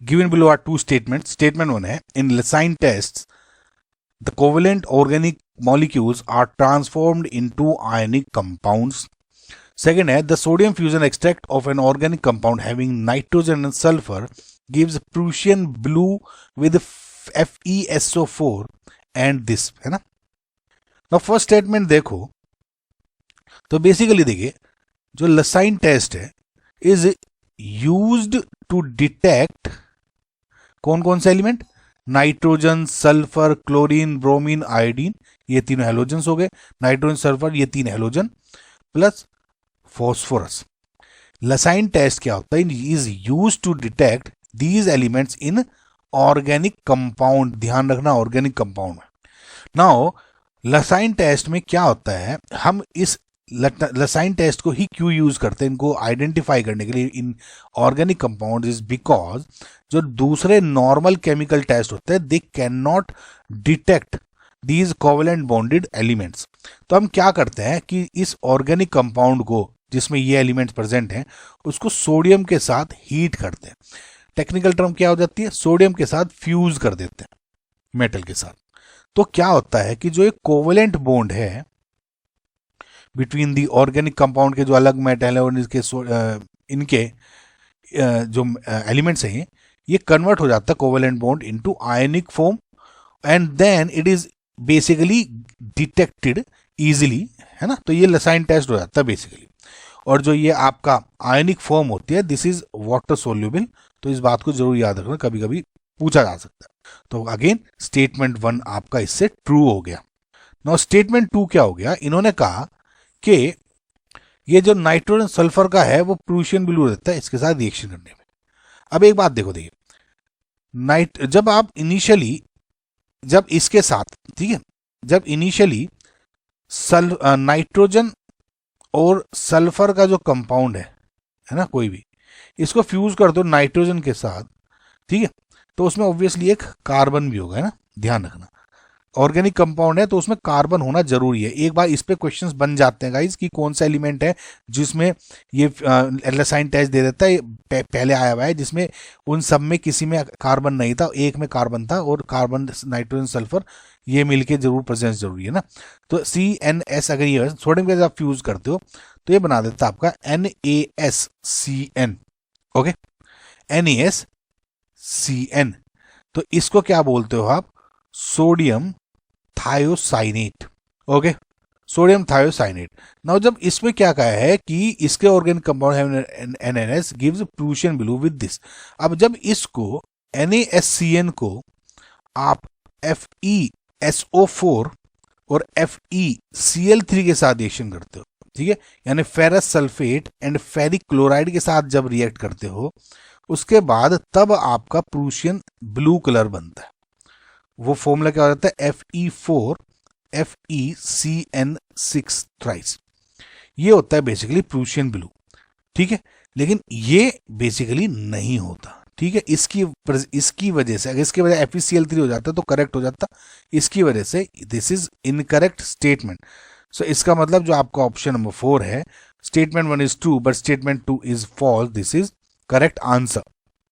given below are two statements. Statement 1 है, in Lysine tests the covalent organic molecules are transformed into ionic compounds. Second है, the sodium fusion extract of an organic compound having nitrogen and sulfur gives Prussian blue with FeSO4 and this, है ना. Now first statement देखो तो basically देखिए जो Lassaigne test है is used to detect कौन कौन से element, nitrogen, sulphur, chlorine, bromine, iodine, ये तीनों हेलोजन्स हो गए. नाइट्रोजन, सल्फर, ये तीन halogen plus phosphorus. Lassaigne test क्या होता है, is used to detect these elements in organic compound. ध्यान रखना ऑर्गेनिक कंपाउंड में. नाउ लसाइन टेस्ट में क्या होता है, हम इस लसाइन टेस्ट को ही क्यों यूज करते हैं इनको आइडेंटिफाई करने के लिए इन ऑर्गेनिक कंपाउंड, इज बिकॉज जो दूसरे नॉर्मल केमिकल टेस्ट होते हैं they can not detect these covalent bonded elements. तो हम क्या करते हैं कि इस ऑर्गेनिक कंपाउंड को जिसमें ये एलिमेंट्स प्रेजेंट हैं उसको सोडियम के साथ हीट करते हैं. टेक्निकल टर्म क्या हो जाती है, सोडियम के साथ फ्यूज कर देते हैं मेटल के साथ. तो क्या होता है कि जो एक कोवेलेंट बॉन्ड है बिटवीन दी ऑर्गेनिक कंपाउंड के जो अलग मेटल है और इनके जो एलिमेंट्स हैं ये कन्वर्ट हो जाता है covalent bond into ionic form and then it is basically detected easily, है ना. तो ये लसाइन टेस्ट हो जाता है बेसिकली. और जो ये आपका आयनिक फॉर्म होती है दिस इज वाटर सोल्यूबल. तो इस बात को जरूर याद रखना, कभी कभी पूछा जा सकता है. तो अगेन स्टेटमेंट 1 आपका इससे ट्रू हो गया. नाउ स्टेटमेंट 2 क्या हो गया, इन्होंने कहा कि ये जो नाइट्रोजन सल्फर का है वो प्रूशियन ब्लू रहता है इसके साथ रिएक्शन करने में. अब एक बात देखो, देखिए जब आप इनिशियली जब इसके साथ, ठीक है, जब इनिशियली नाइट्रोजन और सल्फर का जो कंपाउंड है ना, कोई भी इसको फ्यूज कर दो नाइट्रोजन के साथ, ठीक है, तो उसमें ऑब्वियसली एक कार्बन भी होगा, है ना. ध्यान रखना ऑर्गेनिक कंपाउंड है तो उसमें कार्बन होना जरूरी है. एक बार इस पे क्वेश्चंस बन जाते हैं गाइस कि कौन सा एलिमेंट है जिसमें ये लसाइन टेस्ट दे देता है. पहले आया हुआ है जिसमें उन सब में किसी में कार्बन नहीं था, एक में कार्बन था और कार्बन नाइट्रोजन सल्फर ये मिलके जरूर प्रेजेंस जरूरी है ना. तो CnS अगर ये सोडियम के साथ फ्यूज करते हो तो ये बना देता है आपका NaSCN. Okay, NaSCN. तो इसको क्या बोलते हो आप, sodium thiocyanate. Okay, sodium thiocyanate. Now जब इसमें क्या कहा है कि इसके organic compound NaNS gives Prussian blue with this. अब जब इसको NaSCN को आप FeSO4 और FeCl3 के साथ रिएक्शन करते हो, ठीक है, यानी ferrous sulphate and ferric chloride के साथ जब रिएक्ट करते हो उसके बाद तब आपका प्रूशियन ब्लू कलर बनता है. वो फॉर्मूला क्या हो जाता है, Fe4 FeCN6 थ्राइस. ये होता है बेसिकली प्रूशियन ब्लू, ठीक है. लेकिन ये बेसिकली नहीं होता, ठीक है. इसकी वजह से अगर इसके वजह FeCl3 हो जाता तो करेक्ट हो जाता. इसकी वजह से this is incorrect statement. So इसका मतलब जो आपका ऑप्शन नंबर 4 है, statement 1 is true but statement 2 is false. This is correct answer.